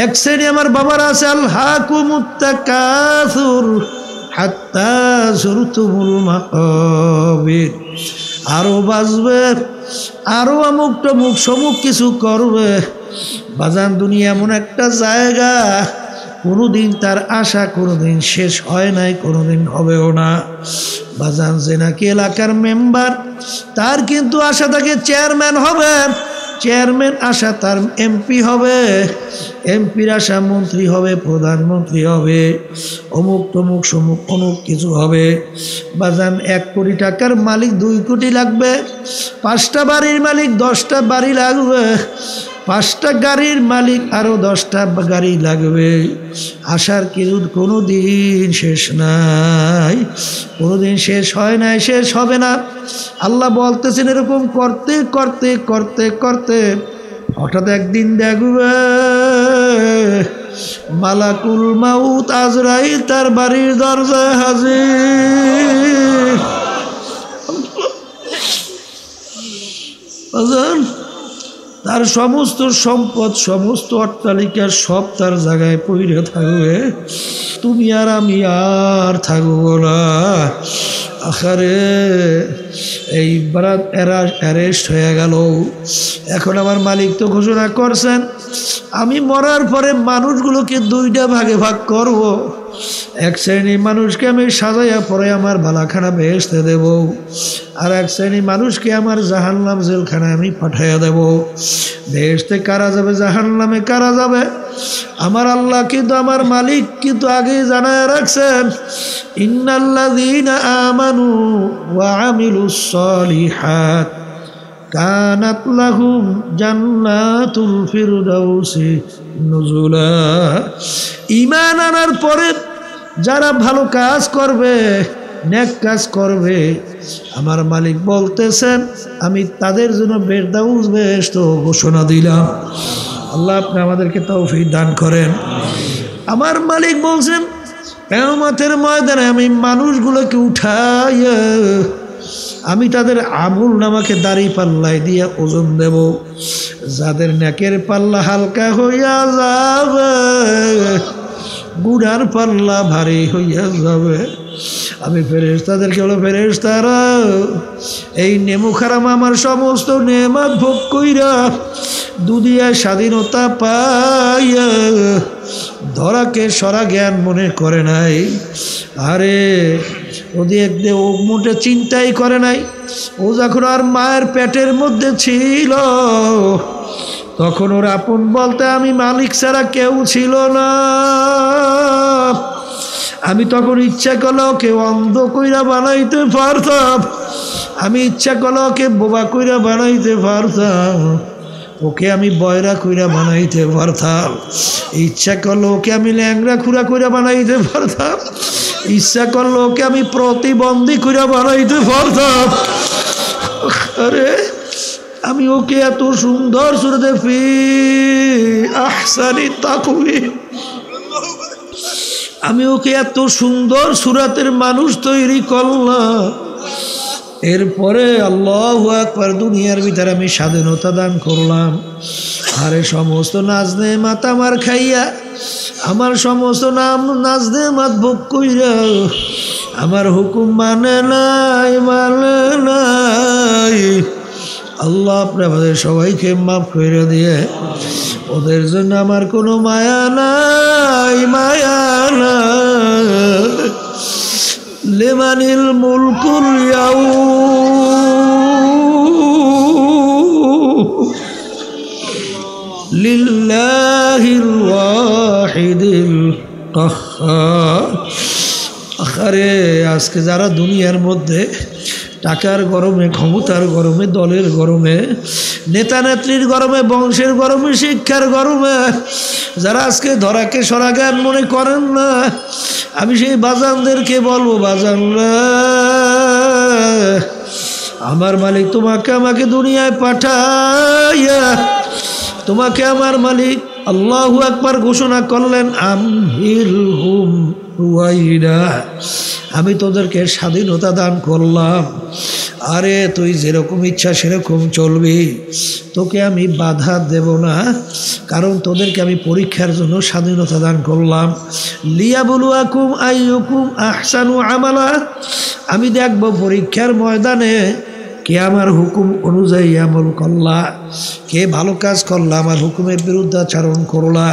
এক শ্রেণী আমার বাবারা আছে, আলহাকুমুত তাকাসুর হাত্তা যুরতুমুল মাকাবির। আরো বাজবে, আরো অমুক টমুক সমুক কিছু করবে। বাজান দুনিয়া এমন একটা জায়গা, কোনোদিন তার আশা কোনোদিন শেষ হয় নাই, কোনোদিন হবেও না। বাজান যে নাকি এলাকার মেম্বার, তার কিন্তু আশা থাকে চেয়ারম্যান হবে, চেয়ারম্যান আশা তার এমপি হবে, এমপির আশা মন্ত্রী হবে, প্রধানমন্ত্রী হবে, অমুক তমুক সমুক অমুক কিছু হবে। বাজান 1 কোটি টাকার মালিক 2 কোটি লাগবে, 5টা বাড়ির মালিক 10টা বাড়ি লাগবে, 5টা গাড়ির মালিক আরো 10টা গাড়ি লাগবে। আশার কিন্তু কোনো দিন শেষ নাই, কোনোদিন শেষ হয় নাই, শেষ হবে না। আল্লাহ বলতেছেন এরকম করতে করতে করতে করতে হঠাৎ একদিন দেখবে মালাকুল মাউত আজরাইল তার বাড়ির দরজায় হাজির। তার সমস্ত সম্পদ, সমস্ত অট্টালিকা সব তার জায়গায় পড়ে থাকবে, তুমি আর আমি আর থাকবো না। আখারে এই বারাত অ্যারেস্ট হয়ে গেল। এখন আমার মালিক তো ঘোষণা করছেন, আমি মরার পরে মানুষগুলোকে 2টা ভাগে ভাগ করব। এক শ্রেণী মানুষকে আমি সাজাইয়া পরে আমার বালাখানা বেহেশতে দেব, আর এক শ্রেণী মানুষকে আমার জাহান্নাম জেলখানায় আমি পাঠাইয়া দেব। বেহেশতে কারা যাবে, জাহান্নামে কারা যাবে, আমার আল্লাহ কিন্তু আমার মালিক কিন্তু আগেই জানায় রাখছেন, ইন্নাল্লাযীনা আমানু ওয়া আমিলুস সালিহাত কানাত লাহুম জান্নাতুল ফিরদাউসি নুজুলা। ঈমান আনার পরে যারা ভালো কাজ করবে, নেক কাজ করবে, আমার মালিক বলতেছেন আমি তাদের জন্য ফিরদাউস বেহেশত ঘোষণা দিলাম। আল্লাহ আপনি আমাদেরকে তৌফিক দান করেন। আমার মালিক বলছেন কিয়ামতের ময়দানে আমি মানুষগুলোকে উঠাইয়া আমি তাদের আমল নামাকে দাড়ি পাল্লায় দিয়ে ওজন দেব। যাদের নেকের পাল্লা হালকা হইয়া যাবে, গুনার পাল্লা ভারী হইয়া যাবে। আমি ফেরেশতাদেরকে বলো, ফেরেশতারা এই নেমু খারাম আমার সমস্ত নেমাত ভোগ কইরা দুনিয়ায় স্বাধীনতা পাইয়া ধরাকে সরা জ্ঞান মনে করে নাই। আরে ওদের ও মোটে চিন্তাই করে নাই। ও যখন আর মায়ের পেটের মধ্যে ছিল তখন ওর আপন বলতে আমি মালিক ছাড়া কেউ ছিল না। আমি তখন ইচ্ছা করলে ওকে অন্ধ কইরা বানাইতে পারতাম, আমি ইচ্ছা করলে ওকে বোবা কইরা বানাইতে পারতাম, ওকে আমি বয়রা কইরা বানাইতে পারতাম, ইচ্ছা করলে ওকে আমি ল্যাংরা খুঁড়া কইরা বানাইতে পারতাম, ইচ্ছা করলে ওকে আমি প্রতিবন্ধী কইরা বানাইতে পারতাম। আরে আমি ওকে এত সুন্দর সুরতে ফি আহসানি তাকওয়িম, আমি ওকে এত সুন্দর সুরাতের মানুষ তৈরি করলাম। এরপরে আল্লাহু আকবার দুনিয়ার ভিতরে আমি স্বাধীনতা দান করলাম। আরে সমস্ত নাজনে মাতা আমার খাইয়া, আমার সমস্ত নাজনে মাত ভোগ কইরা আমার হুকুম মানে নাই, মানে নাই। আল্লাহ আপনি আমাদের সবাইকে মাফ করে দিয়ে, ওদের জন্য আমার কোনো মায়া নাই, মায়া নাই। লিমানিল মুলকুল ইয়াউম লিল্লাহিল ওয়াহিদিল কাহ্হার। আরে আজকে যারা দুনিয়ার মধ্যে টাকার গরমে, ক্ষমতার গরমে, দলের গরমে, নেতা নেত্রীর গরমে, বংশের গরমে, শিক্ষার গরমে যারা আজকে ধরাকে সরা জ্ঞান মনে করেন না, আমি সেই বাজানদেরকে বলবো, বাজানরা আমার মালিক তোমাকে আমাকে দুনিয়ায় পাঠাইয়া তোমাকে আমার মালিক আল্লাহু আকবার ঘোষণা করলেন আমহিলহুম রুয়াইদা, আমি তোদেরকে স্বাধীনতা দান করলাম। আরে তুই যেরকম ইচ্ছা সেরকম চলবি, তোকে আমি বাধা দেব না, কারণ তোদেরকে আমি পরীক্ষার জন্য স্বাধীনতা দান করলাম। লিয়াবলুয়াকুম আইয়ুকুম আহসানু আমালা, আমি দেখব পরীক্ষার ময়দানে কে আমার হুকুম অনুযায়ী আমল করলা, কে ভালো কাজ করলা, আমার হুকুমের বিরুদ্ধাচরণ করলা।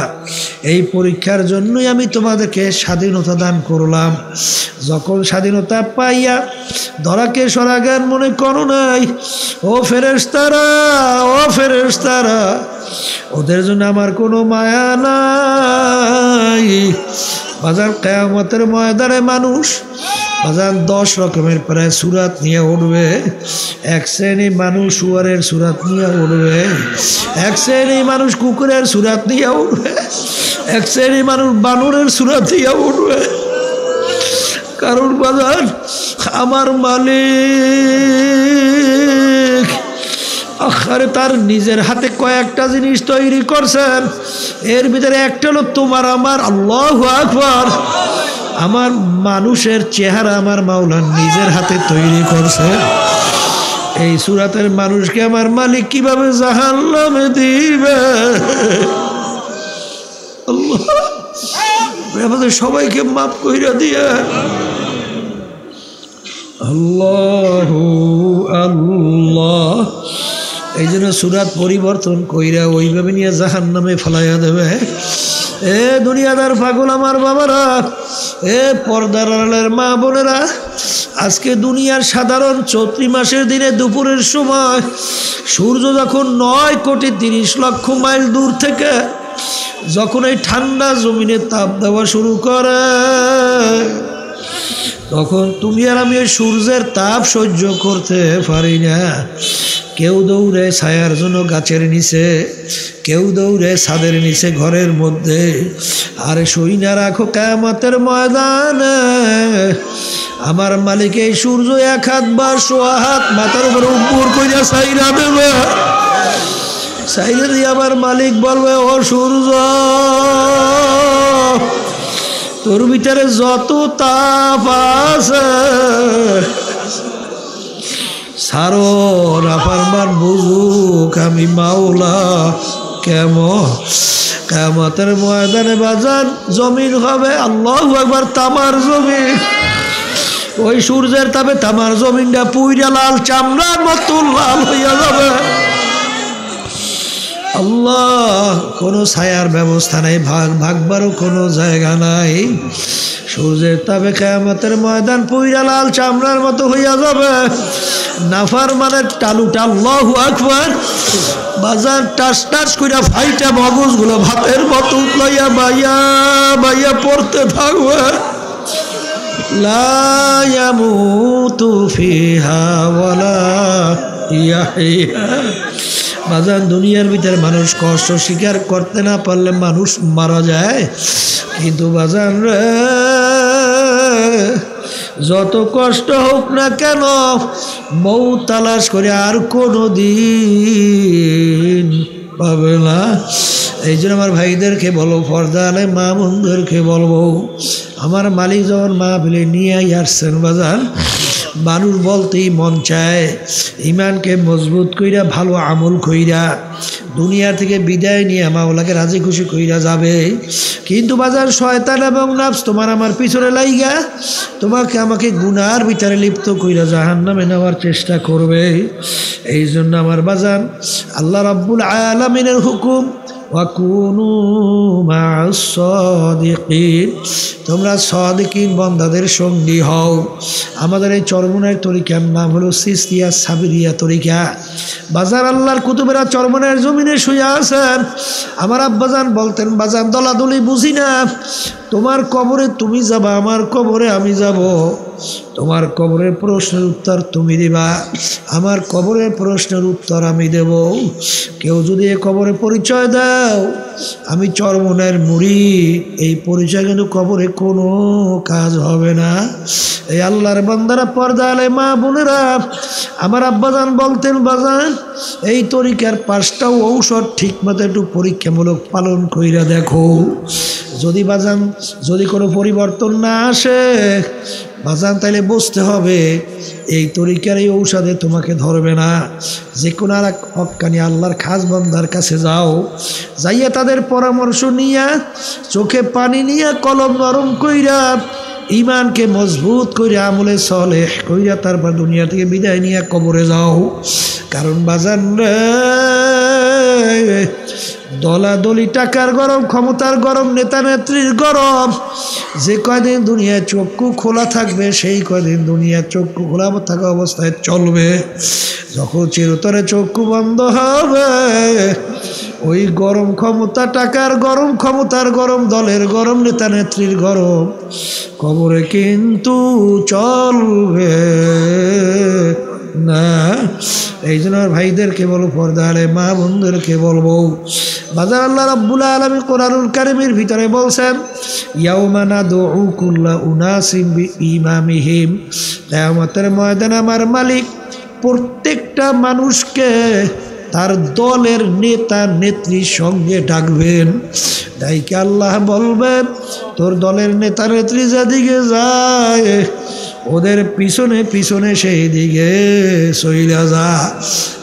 এই পরীক্ষার জন্যই আমি তোমাদেরকে স্বাধীনতা দান করলাম। যখন স্বাধীনতা পাইয়া ধরাকে সরাগান মনে করো নাই, ও ফেরেশতারা, ও ফেরেশতারা, ওদের জন্য আমার কোনো মায়া নাই। বাজার কিয়ামতের ময়দানে মানুষ বাজার 10 রকমের প্রায় সুরাত নিয়ে উঠবে। এক শ্রেণী মানুষ শুয়ারের সুরাত নিয়ে উঠবে, এক শ্রেণী মানুষ কুকুরের সুরাত নিয়ে উঠবে, এক শ্রেণী মানুষ বানরের সুরাত নিয়ে উঠবে। কারণ বাজার আমার মালিক আরে তার নিজের হাতে কয়েকটা জিনিস তৈরি করছেন, এর ভিতরে একটা হলো তোমার আমার। আল্লাহু আকবার। আমার মানুষের চেহারা আমার মাওলা নিজের হাতে তৈরি করছে। এই সূরাতের মানুষকে আমার মালিক কিভাবে জাহান্নামে দিবে, আল্লাহ আমাদের সবাইকে মাফ কইরা দিয়ে। আল্লাহু আল্লাহ। এই জন্য সূরাত পরিবর্তন কইরা ওইভাবে নিয়ে জাহান্নামে ফেলাইয়া দেবে। এ দুনিয়াদার পাগল আমার বাবারা, এ পর্দার আড়ালের মা বোনেরা, আজকে দুনিয়ার সাধারণ চৈত্র মাসের দিনে দুপুরের সময় সূর্য যখন 9,30,00,000 মাইল দূর থেকে যখন এই ঠান্ডা জমিনে তাপ দেওয়া শুরু করে, তখন তুমি আর আমি সূর্যের তাপ সহ্য করতে পারি না। কেউ দৌড়ে ছায়ার জন্য গাছের নিচে, কেউ দৌড়ে ছাদের নিচে ঘরের মধ্যে। আর সই না রাখো কিয়ামতের ময়দানে আমার মালিক এই সূর্য 1 হাত বা 1.5 হাত মাথার উপরে উপর কইরা ছাইরা দেবে। ছাইরা দিয়ে আমার মালিক বলবে, ও সূর্য, তোর ভিতরে যত তাপ আছে সারো নাফরমান বুঝুক আমি মাওলা কেমন। কিয়ামতের ময়দানে বাজার জমিন হবে আল্লাহু আকবার তামার জমিন। ওই সূর্যের তাপে তামার জমিনটা পুইরা লাল চামড়ার মতো লাল হইয়া যাবে। আল্লাহ, কোনো ছায়ার ব্যবস্থা নাই, ভাগবারও কোনো জায়গা নাই। সূর্যের তাপে কিয়ামতের ময়দান পুইরা লাল চামড়ার মতো হইয়া যাবে। নাফরমানের টালুটা আল্লাহু আকবার বাজার টাস টাস কইরা ফাইটা মগজগুলো ভাতের মতো লইয়া বাইয়া বাইয়া পড়তে থাকবে। লা ইয়ামুতু ফিহা ওয়ালা ইয়াহইয়া। বাজার দুনিয়ার ভিতরে মানুষ কষ্ট স্বীকার করতে না পারলে মানুষ মারা যায়, কিন্তু বাজার রে যত কষ্ট হোক না কেন মৌত তালাশ করে আর কোনো দিন পাবে না। এই জন্য আমার ভাইদেরকে বলো, পর্দা আলে মা বোনদেরকে বলবো, আমার মালিক যখন মাহফিলে নিয়ে আসছেন বাজার, মানুষ বলতেই মন চায় ইমানকে মজবুত কইরা ভালো আমল কইরা দুনিয়া থেকে বিদায় নিয়ে মাওলাকে রাজি খুশি কইরা যাবে। কিন্তু বাজার শয়তান এবং নফস তোমার আমার পিছনে লাইগা তোমাকে আমাকে গুনার ভিতরে লিপ্ত কইরা জাহান্নামে নেওয়ার চেষ্টা করবে। এই জন্য আমার বাজার আল্লাহ রাব্বুল আলামিনের হুকুম ওয়াকুনু মা'আস সাদিকিন, তোমরা সাদিকিন বান্দাদের সঙ্গী হও। আমাদের এই চরমনের তরিকার নাম হলো সিস্তিয়া সাবিরিয়া তরিকা। বাজার আল্লাহর কুতুবেরা চরমনের জমিনে শুয়ে আছেন। আমার আব্বাজান বলতেন, বাজার দলাদলি বুঝি না, তোমার কবরে তুমি যাবা, আমার কবরে আমি যাব। তোমার কবরের প্রশ্নের উত্তর তুমি দিবা, আমার কবরের প্রশ্নের উত্তর আমি দেব। কেউ যদি এ কবরে পরিচয় দাও আমি চরমনের মুড়ি, এই পরিচয় কিন্তু কবরে কোনো কাজ হবে না। এই আল্লাহর বান্দারা, পর্দা আলে মা বোনেরা, আমার আব্বাজান বলতেন, বাজান এই তরিকার 5টা ঔষধ ঠিক মতো একটু পরীক্ষামূলক পালন কইরা দেখো, যদি বাজান যদি কোনো পরিবর্তন না আসে বাজান তাইলে বুঝতে হবে এই তরিকার এই ঔষধে তোমাকে ধরবে না। যে কোনো আর এক হক্কানি আল্লাহর খাস বান্দার কাছে যাও, যাইয়া তাদের পরামর্শ নিয়া, চোখে পানি নিয়া, কলম নরম কইরা, ইমানকে মজবুত কইরা, আমলে সলেহ কইরা তারপর দুনিয়া থেকে বিদায় নিয়ে কবরে যাও। কারণ বাজান রে, দলাদলি, টাকার গরম, ক্ষমতার গরম, নেতা নেত্রীর গরম, যে কয়দিন দুনিয়ায় চক্ষু খোলা থাকবে সেই কয়দিন দুনিয়ার চক্ষু খোলা থাকা অবস্থায় চলবে। যখন চিরতরে চক্ষু বন্ধ হবে, ওই গরম ক্ষমতা, টাকার গরম, ক্ষমতার গরম, দলের গরম, নেতা নেত্রীর গরম, কবরে কিন্তু চলবে না। এই জন্য ভাইদেরকে বলবো, পর্দা আলে মা বোনদেরকে বলবো, বাজার আল্লাহ রাব্বুল আলামিন কোরআনুল কারীমের ভিতরে বলছেন, ইয়াউমা নাদউ কুল্লা উনাসিম বিইমামিহিম, কিয়ামতের ময়দানে আমার মালিক প্রত্যেকটা মানুষকে তার দলের নেতা নেত্রীর সঙ্গে ডাকবেন। ডাইকে আল্লাহ বলবেন, তোর দলের নেতা নেত্রী যেদিকে যায় ওদের পিছনে পিছনে সেই দিকে চইলা যা।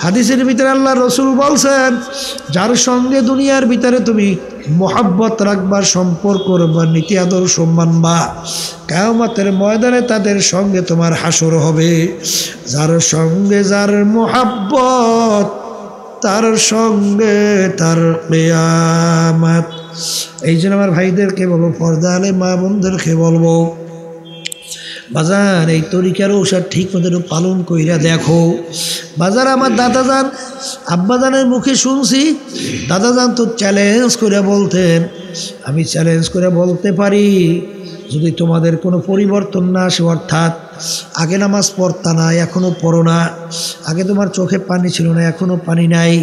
হাদিসের ভিতরে আল্লাহ রসুল বলছেন, যার সঙ্গে দুনিয়ার ভিতরে তুমি মোহাব্বত রাখবার, সম্পর্ক বা নীতি আদর্শ মানবা, কিয়ামতের ময়দানে তাদের সঙ্গে তোমার হাসর হবে। যার সঙ্গে যার মোহাব্বত, তার সঙ্গে তার কিয়ামত। এই জন্য আমার ভাইদেরকে বলবো, পর্দা আলে মা বোনদেরকে বলবো, বাজার এই তরিকার ঔষধ ঠিক মতো পালন কইরা দেখো। বাজার আমার দাদাজান, আব্বাজানের মুখে শুনছি, দাদাজান তো চ্যালেঞ্জ করে বলতেন, আমি চ্যালেঞ্জ করে বলতে পারি, যদি তোমাদের কোনো পরিবর্তন না আসে, অর্থাৎ আগে নামাজ পড়তা না এখনও পড়ো না, আগে তোমার চোখে পানি ছিল না এখনও পানি নাই,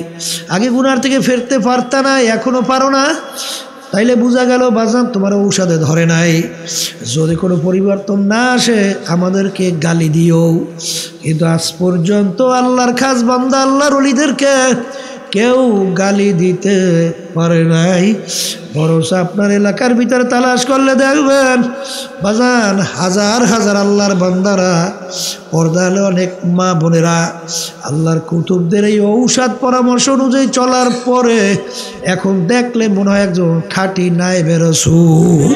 আগে গুনার থেকে ফিরতে পারতা না এখনও পারো না, তাইলে বোঝা গেল বাজান তোমার ঔষধে ধরে নাই। যদি কোনো পরিবর্তন না আসে আমাদেরকে গালি দিও, কিন্তু আজ পর্যন্ত আল্লাহর খাস বান্দা, আল্লাহর ওলিদেরকে কেউ গালি দিতে পারে নাই। বরং আপনার এলাকার ভিতরে তালাশ করলে দেখবেন বাজান হাজার হাজার আল্লাহর বান্দারা, পর্দালে অনেক মা বোনেরা আল্লাহর কুতুবদের এই ঔষধ পরামর্শ অনুযায়ী চলার পরে এখন দেখলে মনে হয় একজন খাঁটি নায়েবে রাসূল।